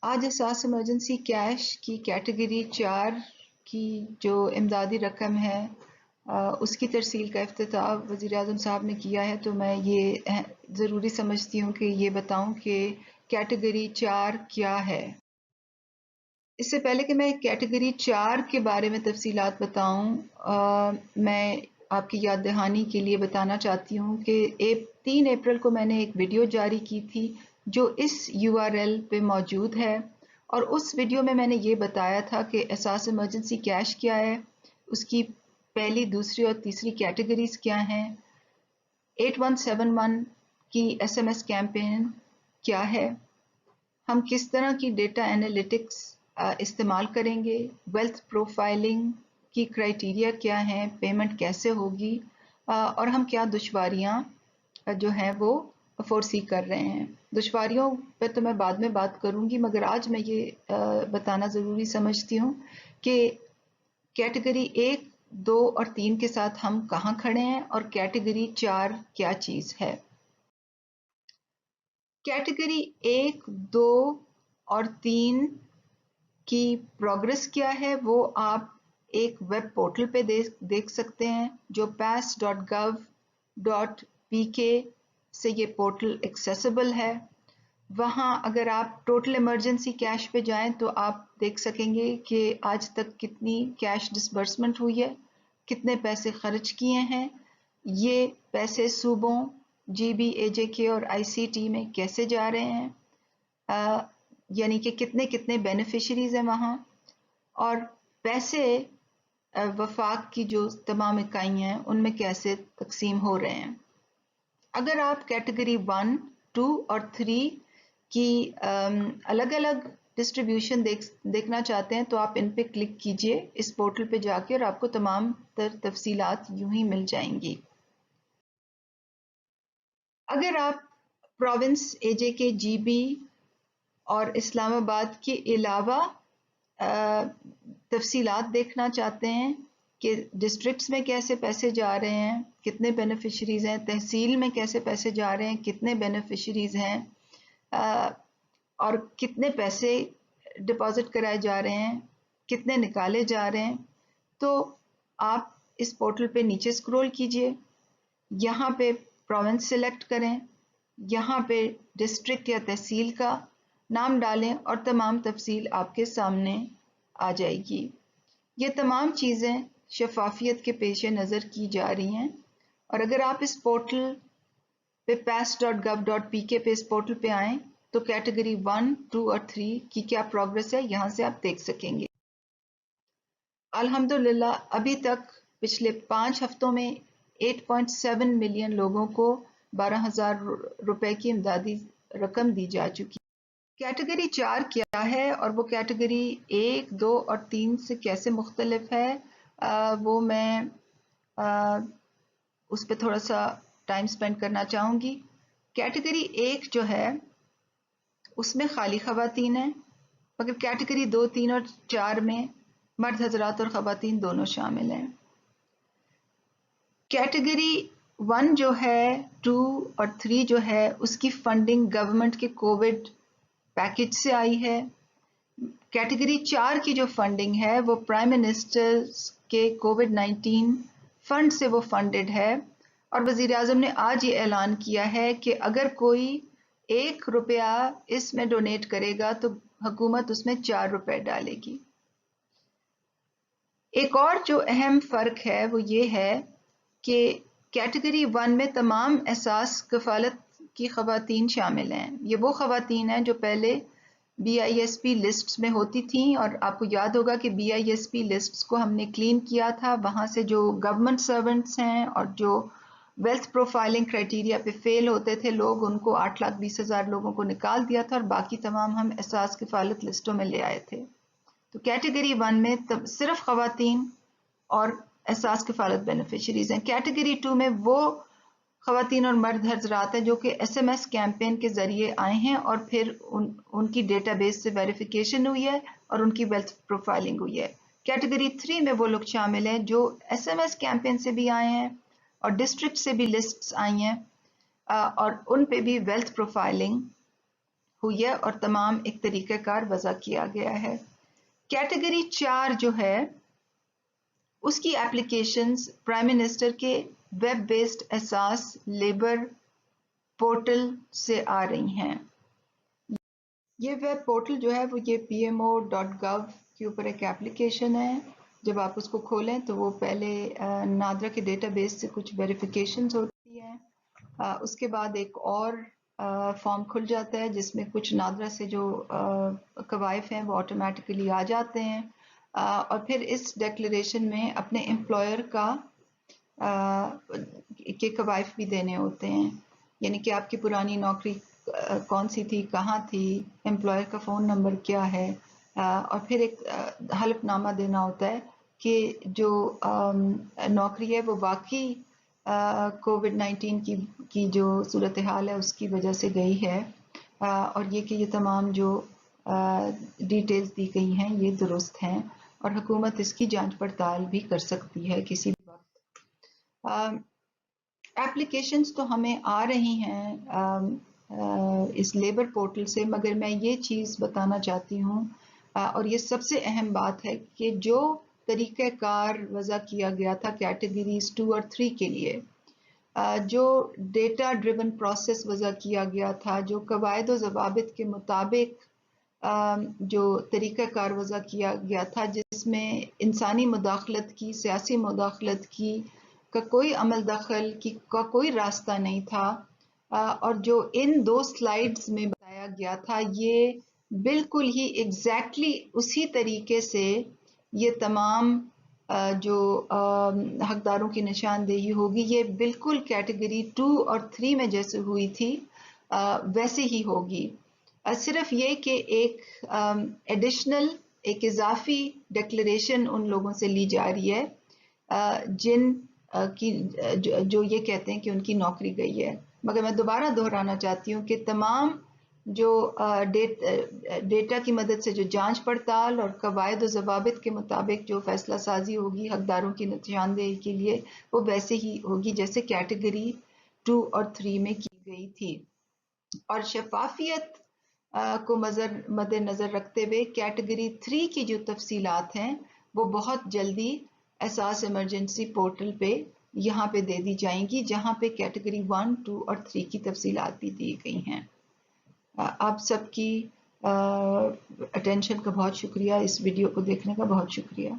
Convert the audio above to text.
आज एहसास emergency cash की कैटेगरी 4 की जो इमदादी रकम है उसकी तरसील का इफ्तिताह वज़ीर-ए-आज़म साहब ने किया है, तो मैं ये ज़रूरी समझती हूँ कि ये बताऊँ कि कैटेगरी 4 क्या है। इससे पहले कि मैं कैटेगरी 4 के बारे में तफसीलात बताऊँ, मैं आपकी याद दहानी के लिए बताना चाहती हूँ कि 3 अप्रैल को मैंने एक वीडियो जारी की थी जो इस URL पे मौजूद है, और उस वीडियो में मैंने ये बताया था कि एहसास इमरजेंसी कैश क्या है, उसकी पहली, दूसरी और तीसरी कैटेगरीज क्या हैं, 8171 की SMS कैंपेन क्या है, हम किस तरह की डेटा एनालिटिक्स इस्तेमाल करेंगे, वेल्थ प्रोफाइलिंग की क्राइटेरिया क्या है, पेमेंट कैसे होगी, और हम क्या दुश्वारियां जो हैं वो फोरसी कर रहे हैं। दुश्वारियों पे तो मैं बाद में बात करूंगी, मगर आज मैं ये बताना ज़रूरी समझती हूँ कि कैटेगरी 1, 2 और 3 के साथ हम कहाँ खड़े हैं और कैटेगरी 4 क्या चीज़ है। कैटेगरी 1, 2 और 3 की प्रोग्रेस क्या है वो आप एक वेब पोर्टल पे देख सकते हैं जो pass.gov.pk से ये पोर्टल एक्सेसिबल है। वहाँ अगर आप टोटल इमरजेंसी कैश पे जाएं तो आप देख सकेंगे कि आज तक कितनी कैश डिसबर्समेंट हुई है, कितने पैसे खर्च किए हैं, ये पैसे सूबों, GB, AJK और ICT में कैसे जा रहे हैं, यानी कि कितने कितने बेनिफिशरीज हैं वहाँ, और पैसे वफाक की जो तमाम इकाइयाँ हैं उनमें कैसे तकसीम हो रहे हैं। अगर आप कैटेगरी 1, 2 और 3 की अलग अलग डिस्ट्रीब्यूशन देखना चाहते हैं तो आप इन पे क्लिक कीजिए इस पोर्टल पे जाके, और आपको तमाम तफसीलात यूं ही मिल जाएंगी। अगर आप प्रोविंस, AJK, GB और इस्लामाबाद के अलावा तफसीलात देखना चाहते हैं कि डिस्ट्रिक्ट्स में कैसे पैसे जा रहे हैं, कितने बेनिफिशरीज हैं, तहसील में कैसे पैसे जा रहे हैं, कितने बेनिफिशरीज हैं, और कितने पैसे डिपॉजिट कराए जा रहे हैं, कितने निकाले जा रहे हैं, तो आप इस पोर्टल पे नीचे स्क्रॉल कीजिए, यहाँ पे प्रोविंस सिलेक्ट करें, यहाँ पे डिस्ट्रिक्ट या तहसील का नाम डालें और तमाम तफसील आपके सामने आ जाएगी। ये तमाम चीज़ें शफाफियत के पेश नज़र की जा रही हैं, और अगर आप इस पोर्टल पे pass.gov.pk पे इस पोर्टल पे आएँ तो कैटेगरी 1, 2 और 3 की क्या प्रोग्रेस है यहाँ से आप देख सकेंगे। अल्हम्दुलिल्लाह अभी तक पिछले 5 हफ्तों में 8.7 मिलियन लोगों को 12,000 रुपए की इमदादी रकम दी जा चुकी है। कैटेगरी 4 क्या है और वो कैटेगरी 1, 2 और 3 से कैसे मुख्तलिफ है, वो मैं उस पर थोड़ा सा टाइम स्पेंड करना चाहूँगी। कैटेगरी 1 जो है उसमें खाली खवातीन हैं, मगर कैटेगरी 2, 3 और 4 में मर्द हजरात और खवातीन दोनों शामिल हैं। कैटेगरी 1 जो है, 2 और 3 जो है, उसकी फंडिंग गवर्नमेंट के कोविड पैकेज से आई है। कैटेगरी 4 की जो फंडिंग है वो प्राइम मिनिस्टर के कोविड-19 फंड से वो फंडेड है, और वजीर आजम ने आज ये ऐलान किया है कि अगर कोई 1 रुपया इसमें डोनेट करेगा तो हुकूमत उसमें 4 रुपए डालेगी। एक और जो अहम फ़र्क है वो ये है कि कैटेगरी 1 में तमाम एहसास कफ़ालत की ख़वातीन शामिल हैं। ये वो ख़वातीन हैं जो पहले BISP लिस्ट्स में होती थीं, और आपको याद होगा कि BISP लिस्ट्स को हमने क्लीन किया था। वहाँ से जो गवर्नमेंट सर्वेंट्स हैं और जो वेल्थ प्रोफाइलिंग क्राइटेरिया पे फेल होते थे लोग, उनको 8,20,000 लोगों को निकाल दिया था, और बाकी तमाम हम एहसास कफ़ालत लिस्टों में ले आए थे। तो कैटेगरी 1 में तब सिर्फ खवातीन और एहसास कफालत बेनिफिशरीज हैं। कैटेगरी 2 में वो खवातीन और मर्द हजरात हैं जो कि SMS कैंपेन के जरिए आए हैं और फिर उनकी डेटाबेस से वेरिफिकेशन हुई है और उनकी वेल्थ प्रोफाइलिंग हुई है। कैटेगरी 3 में वो लोग शामिल हैं जो SMS कैंपेन से भी आए हैं और डिस्ट्रिक्ट से भी लिस्ट्स आई हैं, और उन पे भी वेल्थ प्रोफाइलिंग ہوئی ہے اور تمام ایک طریقہ کار وضع کیا گیا ہے۔ کیٹیگری 4 جو ہے اس کی اپلیکیشنز پرائم منسٹر کے ویب بیسڈ احساس لیبر پورٹل سے آ رہی ہیں۔ یہ ویب پورٹل جو ہے وہ یہ pmo.gov کے اوپر ایک اپلیکیشن ہے۔ جب آپ اس کو کھولیں تو وہ پہلے نادرا کے ڈیٹا بیس سے کچھ ویریفیکیشنز ہوتی ہیں، اس کے بعد ایک اور فارم کھل جاتا ہے جس میں کچھ نادرا سے جو قوائف ہیں وہ آٹومیٹیکلی آ جاتے ہیں، اور پھر اس ڈیکلریشن میں اپنے امپلائر کا کے قوائف بھی دینے ہوتے ہیں، یعنی کہ آپ کی پرانی نوکری کون سی تھی، کہاں تھی، امپلائر کا فون نمبر کیا ہے، اور پھر ایک حلف نامہ دینا ہوتا ہے کہ جو نوکری ہے وہ واقعی کووڈ-19 کی جو صورتحال ہے اس کی وجہ سے گئی ہے، اور یہ کہ یہ تمام جو ڈیٹیلز دی گئی ہیں یہ درست ہیں، اور حکومت اس کی جانچ پڑتال بھی کر سکتی ہے کسی بھی وقت۔ ایپلیکیشنز تو ہمیں آ رہی ہیں اس لیبر پورٹل سے، مگر میں یہ چیز بتانا چاہتی ہوں، اور یہ سب سے اہم بات ہے کہ جو طریقہ کار وضع کیا گیا تھا کیٹیگریز 2 اور 3 کے لیے، جو ڈیٹا ڈریون پروسیس وضع کیا گیا تھا، جو قواعد و ضوابط کے مطابق جو طریقہ کار وضع کیا گیا تھا، جس میں انسانی مداخلت کی، سیاسی مداخلت کی کا کوئی عمل دخل کی کا کوئی راستہ نہیں تھا، اور جو ان 2 سلائیڈز میں بتایا گیا تھا یہ بالکل ہی ایگزیکٹلی اسی طریقے سے یہ تمام جو حقداروں کی نشاندہی ہوگی یہ بالکل کیٹیگری 2 اور 3 میں جیسے ہوئی تھی ویسے ہی ہوگی، صرف یہ کہ ایک ایڈیشنل ایک اضافی ڈکلریشن ان لوگوں سے لی جا رہی ہے جن کی جو یہ کہتے ہیں کہ ان کی نوکری گئی ہے، مگر میں دوبارہ دہرانا چاہتی ہوں کہ تمام جو ڈیٹا کی مدد سے جو جانچ پڑتال اور قواعد و ضوابط کے مطابق جو فیصلہ سازی ہوگی حقداروں کی نشاندہی کے لیے وہ ویسے ہی ہوگی جیسے کیٹیگری 2 اور 3 میں کی گئی تھی، اور شفافیت کو مد نظر رکھتے ہوئے کیٹیگری 3 کی جو تفصیلات ہیں وہ بہت جلدی احساس ایمرجنسی پورٹل پہ یہاں پہ دے دی جائیں گی، جہاں پہ کیٹیگری 1، 2 اور 3 کی تفصیلات بھی دی گئی ہیں۔ آپ سب کی اٹینشن کا بہت شکریہ، اس ویڈیو کو دیکھنے کا بہت شکریہ۔